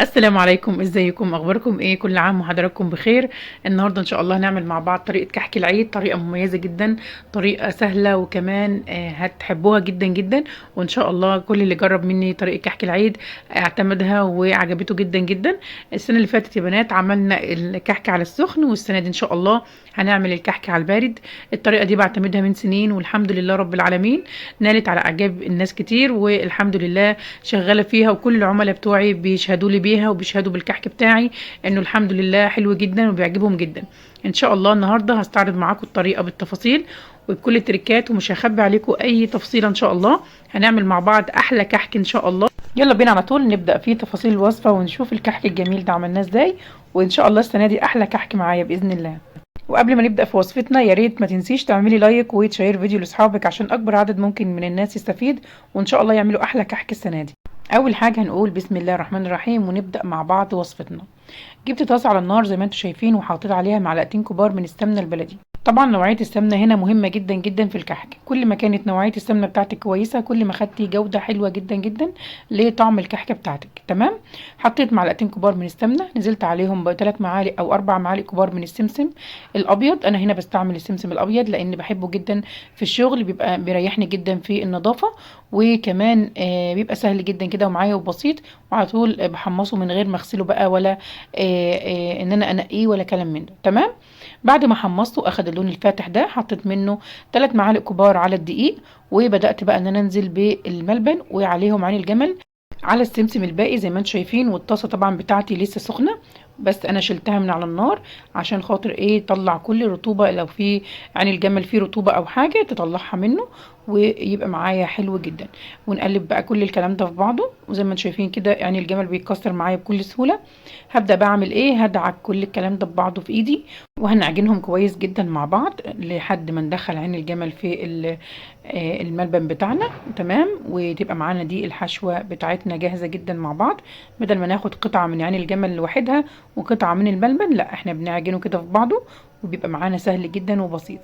السلام عليكم، ازيكم؟ اخباركم ايه؟ كل عام وحضراتكم بخير. النهارده ان شاء الله هنعمل مع بعض طريقه كحك العيد، طريقه مميزه جدا، طريقه سهله وكمان هتحبوها جدا جدا. وان شاء الله كل اللي جرب مني طريقه كحك العيد اعتمدها وعجبته جدا جدا. السنه اللي فاتت يا بنات عملنا الكحك على السخن، والسنه دي ان شاء الله هنعمل الكحك على البارد. الطريقه دي بعتمدها من سنين والحمد لله رب العالمين، نالت على اعجاب الناس كتير والحمد لله شغاله فيها، وكل العملاء بتوعي بيشهدوا لي بيها وبيشهدوا بالكحك بتاعي انه الحمد لله حلو جدا وبيعجبهم جدا. ان شاء الله النهارده هستعرض معاكم الطريقه بالتفاصيل وبكل التريكات، ومش هخبي عليكم اي تفصيله. ان شاء الله هنعمل مع بعض احلى كحك ان شاء الله. يلا بينا على طول نبدا في تفاصيل الوصفه ونشوف الكحك الجميل ده عملناه ازاي، وان شاء الله السنه دي احلى كحك معايا باذن الله. وقبل ما نبدأ في وصفتنا يا ريت ما تنسيش تعملي لايك وتشير فيديو لاصحابك عشان اكبر عدد ممكن من الناس يستفيد، وان شاء الله يعملوا احلى كحك السنة دي. اول حاجة هنقول بسم الله الرحمن الرحيم ونبدأ مع بعض وصفتنا. جبت طاسة على النار زي ما انتم شايفين وحطيت عليها معلقتين كبار من السمنة البلدي. طبعا نوعية السمنة هنا مهمة جدا جدا في الكحك، كل ما كانت نوعية السمنة بتاعتك كويسة كل ما خدتي جودة حلوة جدا جدا لطعم الكحكة بتاعتك. تمام. حطيت معلقتين كبار من السمنة، نزلت عليهم بثلاث معالق او 4 معالق كبار من السمسم الابيض. انا هنا بستعمل السمسم الابيض لان بحبه جدا في الشغل، بيبقى بيريحني جدا في النظافة، وكمان بيبقى سهل جدا كده ومعايا وبسيط، وعلى طول بحمصه من غير ما اغسله بقى ولا ان انا انقيه ولا كلام من ده. تمام. بعد ما حمصته اخد اللون الفاتح ده حطيت منه 3 معالق كبار على الدقيق، وبدات بقى ان انا انزل بالملبن وعليهم عين الجمل على السمسم الباقي زي ما انتم شايفين. والطاسه طبعا بتاعتي لسه سخنه، بس انا شلتها من على النار عشان خاطر ايه؟ طلع كل رطوبه، لو في عين الجمل فيه رطوبه او حاجه تطلعها منه ويبقى معايا حلو جدا. ونقلب بقى كل الكلام ده في بعضه، وزي ما انتم شايفين كده يعني الجمل بيتكسر معايا بكل سهوله. هبدا بقى اعمل ايه؟ هدعك كل الكلام ده ببعضه في ايدي، وهنعجنهم كويس جدا مع بعض لحد ما ندخل عين الجمل في الملبن بتاعنا. تمام. وتبقى معانا دي الحشوه بتاعتنا جاهزه جدا مع بعض، بدل ما ناخد قطعه من عين الجمل لوحدها وقطعه من الملبن، لا احنا بنعجنه كده في بعضه وبيبقى معانا سهل جدا وبسيط.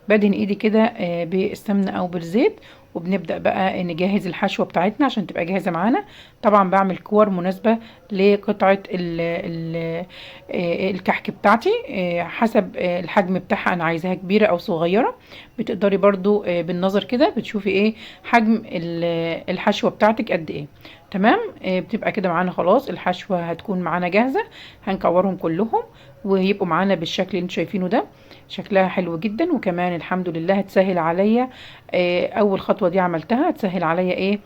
بدهن ايدي كده بالسمنه او بالزيت، وبنبدأ بقى نجهز الحشوة بتاعتنا عشان تبقى جاهزة معانا. طبعا بعمل كور مناسبة لقطعة الكحك بتاعتي حسب الحجم بتاعها، انا عايزاها كبيرة او صغيرة. بتقدري برضو بالنظر كده بتشوفي ايه حجم الحشوة بتاعتك قد ايه. تمام. بتبقى كده معانا خلاص، الحشوة هتكون معانا جاهزة. هنكورهم كلهم ويبقوا معانا بالشكل اللي انتوا شايفينه ده. شكلها حلو جدا، وكمان الحمد لله هتسهل عليا اول خطوة دي عملتها هتسهل عليا ايه؟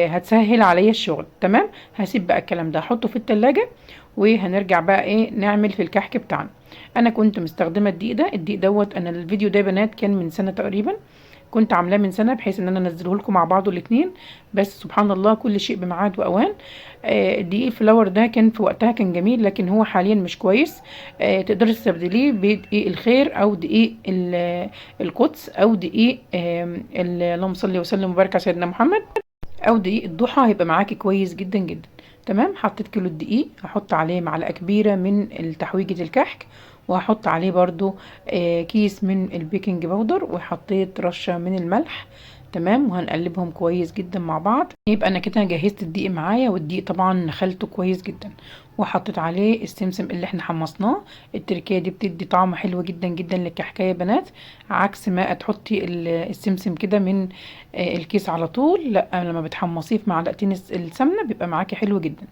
هتسهل عليا الشغل. تمام. هسيب بقى الكلام ده احطه في التلاجة، وهنرجع بقى ايه نعمل في الكحك بتاعنا. انا كنت مستخدمة الدقيق ده، الدقيق دوت انا الفيديو ده بنات كان من سنة تقريبا، كنت عاملاه من سنه بحيث ان انا انزله لكم مع بعضه الاثنين. بس سبحان الله كل شيء بميعاد واوان. الدقيق الفلاور ده كان في وقتها كان جميل، لكن هو حاليا مش كويس. تقدري تستبدليه بدقيق الخير او دقيق القدس او دقيق اللهم صل وسلم وبارك على سيدنا محمد، او دقيق الضحى، هيبقى معاكي كويس جدا جدا. تمام. حطيت كيلو الدقيق، هحط عليه معلقه كبيره من تحويجه الكحك، وهحط عليه برضو كيس من البيكنج باودر، وحطيت رشه من الملح. تمام. وهنقلبهم كويس جدا مع بعض. يبقى انا كده جهزت الدقيق معايا، والدقيق طبعا نخلته كويس جدا، وحطيت عليه السمسم اللي احنا حمصناه. التركية دي بتدي طعم حلو جدا جدا للكحكايه يا بنات، عكس ما تحطي السمسم كده من الكيس على طول. لا لما بتحمصيه في معلقتين السمنه بيبقى معاكي حلو جدا.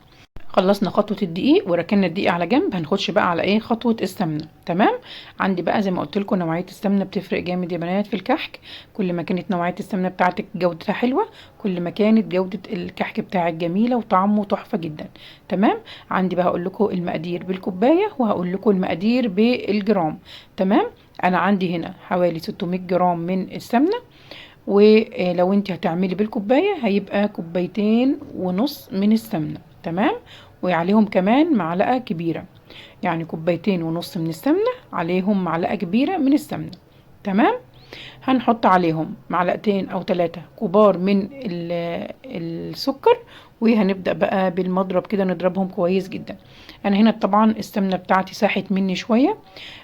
خلصنا خطوة الدقيق وركننا الدقيق على جنب، هنخش بقى على ايه؟ خطوة السمنة. تمام. عندي بقى زي ما قلت لكم نوعية السمنة بتفرق جامد يا بنات في الكحك. كل ما كانت نوعية السمنة بتاعتك جودتها حلوة كل ما كانت جودة الكحك بتاعك جميلة وطعمه تحفة جدا. تمام. عندي بقى هقول لكم المقادير بالكوباية وهقول لكم المقادير بالجرام. تمام. انا عندي هنا حوالي 600 جرام من السمنة، ولو انت هتعملي بالكوباية هيبقى كوبايتين ونص من السمنة. تمام. وعليهم كمان معلقة كبيرة، يعني كوبايتين ونص من السمنة عليهم معلقة كبيرة من السمنة. تمام. هنحط عليهم معلقتين او 3 كبار من السكر، وهنبدأ بقى بالمضرب كده نضربهم كويس جدا. انا هنا طبعا السمنة بتاعتي ساحت مني شوية،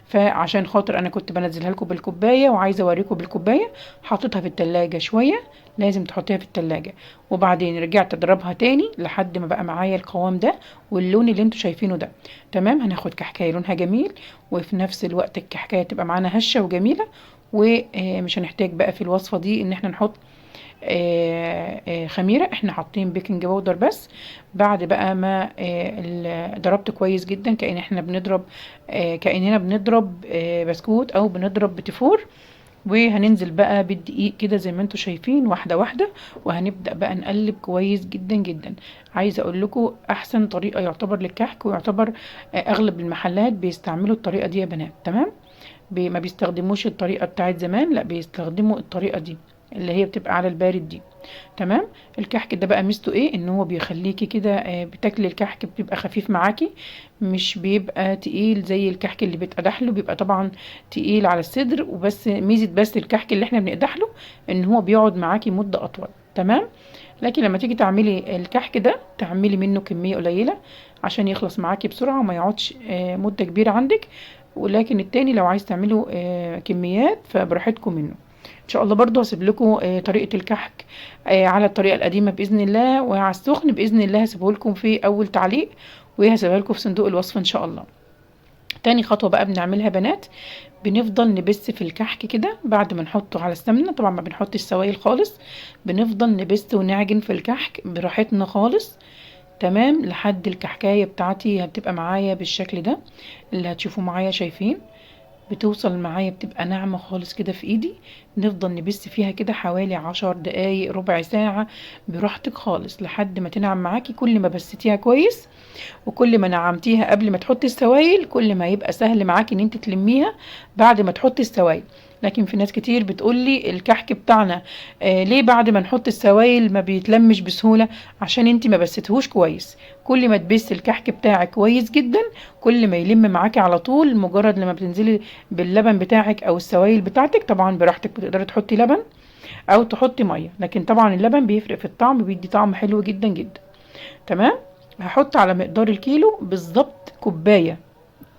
فعشان خاطر انا كنت بنزلها لكم بالكوباية وعايزة اوريكم بالكوباية، حطيتها في التلاجة شوية لازم تحطيها في التلاجة. وبعدين رجعت اضربها تاني لحد ما بقى معايا القوام ده واللون اللي انتوا شايفينه ده. تمام. هناخد كحكايه لونها جميل، وفي نفس الوقت الكحكايه تبقى معانا هشه وجميله. ومش هنحتاج بقى في الوصفه دي ان احنا نحط خميره، احنا حاطين بيكنج باودر بس. بعد بقى ما ضربت كويس جدا كأن احنا بنضرب كأننا بنضرب بسكوت او بنضرب بتيفور. وهننزل بقى بالدقيق كده زي ما انتوا شايفين واحده واحده، وهنبدأ بقى نقلب كويس جدا جدا. عايزه اقول لكم احسن طريقه يعتبر للكحك، ويعتبر اغلب المحلات بيستعملوا الطريقه دي يا بنات. تمام. ما بيستخدموش الطريقة بتاعت زمان، لا بيستخدموا الطريقة دي اللي هي بتبقى على البارد دي. تمام. الكحك ده بقى ميزته ايه؟ ان هو بيخليكي كده بتاكلي الكحك بيبقى خفيف معاكي، مش بيبقى تقيل زي الكحك اللي بيتقدح له، بيبقى طبعا تقيل على الصدر. وبس ميزة بس الكحك اللي احنا بنقدح له ان هو بيقعد معاكي مدة اطول. تمام. لكن لما تيجي تعملي الكحك ده تعملي منه كمية قليلة عشان يخلص معاكي بسرعة وما يقعدش مدة كبيرة عندك. ولكن التاني لو عايز تعملوا كميات فبراحتكم منه. ان شاء الله برضو هسيب لكم طريقة الكحك على الطريقة القديمة بإذن الله، وعلى السخن بإذن الله هسيبه لكم في اول تعليق، وهسيبها لكم في صندوق الوصف ان شاء الله. تاني خطوة بقى بنعملها بنات، بنفضل نبث في الكحك كده بعد ما نحطه على السمنة. طبعا ما بنحط السوائل خالص، بنفضل نبث ونعجن في الكحك براحتنا خالص. تمام. لحد الكحكاية بتاعتي هتبقى معايا بالشكل ده اللي هتشوفوا معايا شايفين. بتوصل معايا بتبقى ناعمة خالص كده في ايدي. نفضل نبث فيها كده حوالي 10 دقايق ربع ساعة براحتك خالص لحد ما تنعم معاكي. كل ما بثتيها كويس وكل ما نعمتيها قبل ما تحطي السوائل كل ما يبقى سهل معاكي ان انت تلميها بعد ما تحطي السوائل. لكن في ناس كتير بتقولي الكحك بتاعنا ليه بعد ما نحط السوائل ما بيتلمش بسهولة؟ عشان انت ما بستهوش كويس. كل ما تبثي الكحك بتاعك كويس جدا كل ما يلم معاكي على طول. مجرد لما بتنزلي باللبن بتاعك او السوائل بتاعتك، طبعا براحتك بتقدري تحطي لبن او تحطي ميه، لكن طبعا اللبن بيفرق في الطعم، بيدي طعم حلو جدا جدا. تمام. هحط على مقدار الكيلو بالظبط كوبايه.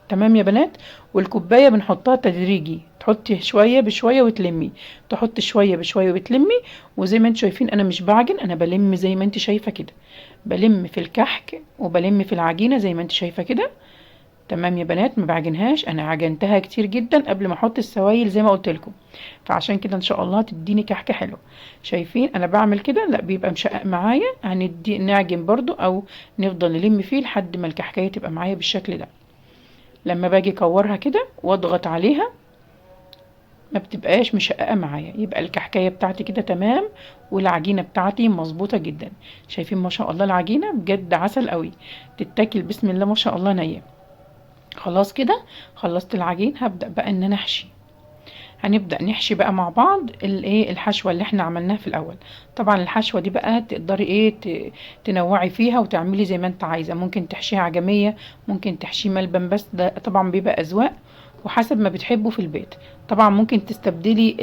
تمام يا بنات. والكوبايه بنحطها تدريجي، تحطي شويه بشويه وتلمي، تحطي شويه بشويه وتلمي. وزي ما انتم شايفين انا مش بعجن، انا بلم زي ما انت شايفه كده، بلم في الكحك وبلم في العجينه زي ما انت شايفه كده. تمام يا بنات. ما بعجنهاش، انا عجنتها كتير جدا قبل ما احط السوائل زي ما قلت لكم، فعشان كده ان شاء الله تديني كحكه حلو. شايفين انا بعمل كده؟ لا بيبقى مشقق معايا. هندي نعجن برضو او نفضل نلم فيه لحد ما الكحكايه تبقى معايا بالشكل ده. لما باجي اكورها كده واضغط عليها ما بتبقاش مشققه معايا، يبقى الكحكايه بتاعتي كده تمام. والعجينه بتاعتي مظبوطه جدا. شايفين ما شاء الله العجينه بجد عسل قوي، تتاكل بسم الله ما شاء الله نيه. خلاص كده خلصت العجين. هبدأ بقى ان انا احشي. هنبدأ نحشي بقى مع بعض الايه الحشوة اللي احنا عملناها في الاول. طبعا الحشوة دي بقى تقدري تنوعي فيها وتعملي زي ما انت عايزة. ممكن تحشيها عجمية، ممكن تحشيه ملبن، بس ده طبعا بيبقى اذواق وحسب ما بتحبه في البيت. طبعا ممكن تستبدلي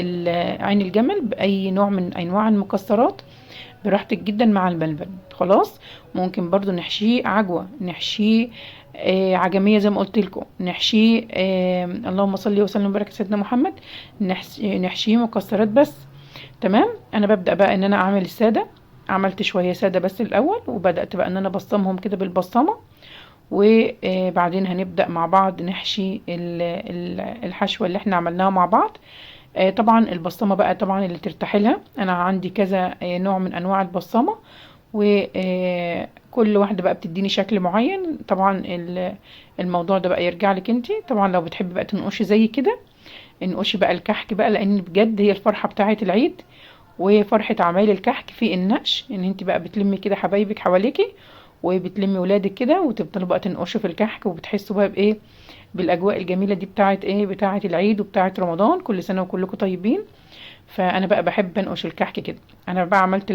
عين الجمل باي نوع من انواع المكسرات براحتك جدا مع الملبن. خلاص. ممكن برضو نحشيه عجوة، نحشيه عجمية زي ما قلت لكم، نحشيه اللهم صل وسلم وبارك على سيدنا محمد، نحشيه مكسرات بس. تمام. انا ببدأ بقى ان انا اعمل السادة. عملت شوية سادة بس الاول، وبدأت بقى ان انا بصمهم كده بالبصمة. وبعدين هنبدأ مع بعض نحشي الحشوة اللي احنا عملناها مع بعض. طبعا البصمة بقى طبعا اللي ترتاحي لها. انا عندي كذا نوع من انواع البصمة، وكل واحدة بقى بتديني شكل معين. طبعا الموضوع ده بقى يرجع لك انتي. طبعا لو بتحبي بقى تنقشي زي كده انقشي بقى الكحك بقى، لان بجد هي الفرحة بتاعة العيد وفرحة عمايل الكحك في النقش، ان انت بقى بتلمي كده حبايبك حواليكي وبتلمي ولادك كده وتفضلوا بقى تنقشوا في الكحك، وبتحسوا بقى بايه، بالاجواء الجميله دي بتاعه ايه، بتاعه العيد وبتاعه رمضان. كل سنه وكلكم طيبين. فانا بقى بحب انقش الكحك كده. انا بقى عملت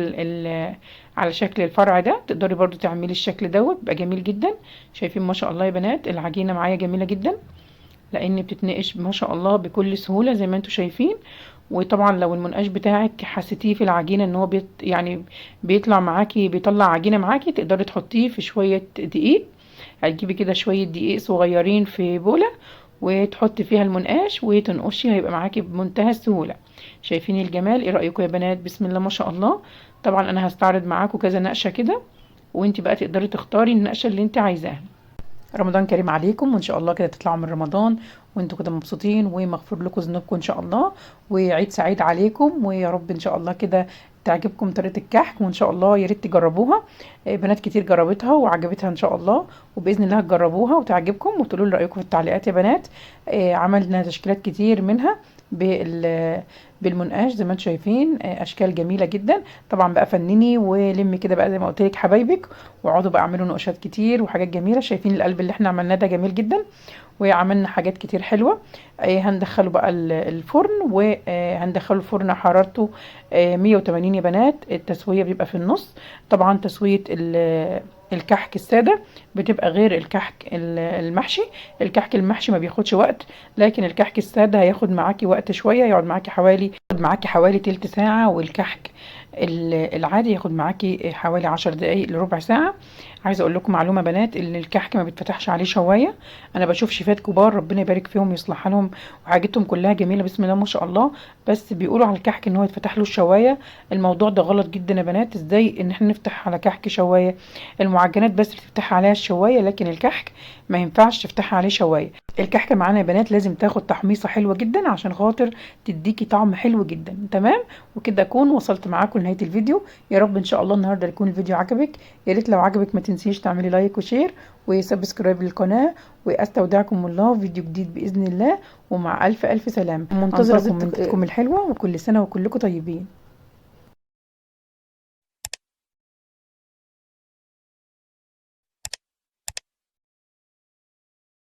على شكل الفرع ده. تقدري برضو تعملي الشكل دوت بيبقى جميل جدا. شايفين ما شاء الله يا بنات العجينه معايا جميله جدا، لان بتتنقش ما شاء الله بكل سهوله زي ما انتم شايفين. وطبعا لو المنقاش بتاعك حسيتيه في العجينه ان هو يعني بيطلع معاكي، بيطلع عجينه معاكي، تقدري تحطيه في شويه دقيق. هتجيبي كده شويه دقيق صغيرين في بوله وتحطي فيها المنقاش وتنقشي، هيبقى معاكي بمنتهى السهوله. شايفين الجمال؟ ايه رايكم يا بنات؟ بسم الله ما شاء الله. طبعا انا هستعرض معاكم كذا نقشه كده، وانت بقى تقدري تختاري النقشه اللي انت عايزاها. رمضان كريم عليكم، وان شاء الله كده تطلعوا من رمضان وانتوا كده مبسوطين ومغفور لكم ذنوبكم ان شاء الله، وعيد سعيد عليكم، ويا رب ان شاء الله كده تعجبكم طريقة الكحك، وان شاء الله يا ريت تجربوها. بنات كتير جربتها وعجبتها ان شاء الله، وباذن الله تجربوها وتعجبكم وتقولوا لي رايكم في التعليقات يا بنات. عملنا تشكيلات كتير منها بالمنقاش زي ما انتم شايفين، اشكال جميله جدا. طبعا بقى فنني ولمي كده بقى زي ما قلت لك حبايبك، واقعدوا بقى اعملوا نقاشات كتير وحاجات جميله. شايفين القلب اللي احنا عملناه ده جميل جدا، وعملنا حاجات كتير حلوه. هندخله بقى الفرن، وهندخله الفرن حرارته 180 يا بنات. التسويه بيبقى في النص. طبعا تسويه الكحك الساده بتبقى غير الكحك المحشي. الكحك المحشي ما بياخدش وقت، لكن الكحك الساده هياخد معاكي وقت شويه، يقعد معاكي حوالي تلت ساعه، والكحك العادي ياخد معاكي حوالي 10 دقايق لربع ساعه. عايزه اقول لكم معلومه بنات، ان الكحك ما بيتفتحش عليه شوايه. انا بشوف شيفات كبار ربنا يبارك فيهم يصلح لهم، وحاجتهم كلها جميله بسم الله ما شاء الله، بس بيقولوا على الكحك ان هو يتفتح له الشوايه. الموضوع ده غلط جدا يا بنات. ازاي ان احنا نفتح على كحك شوايه؟ المعجنات بس اللي تفتح عليها الشوايه، لكن الكحك ما ينفعش تفتح عليه شوايه. الكحكه معانا يا بنات لازم تاخد تحميصه حلوه جدا عشان خاطر تديكي طعم حلو جدا. تمام، وكده اكون وصلت معاكم لنهايه الفيديو. يا رب ان شاء الله النهارده يكون الفيديو عجبك. يا ريت لو عجبك ما تنسيش تعملي لايك وشير وسبسكرايب للقناه، واستودعكم الله فيديو جديد باذن الله، ومع الف الف سلامه. منتظركم من الحلوه، وكل سنه وكلكم طيبين.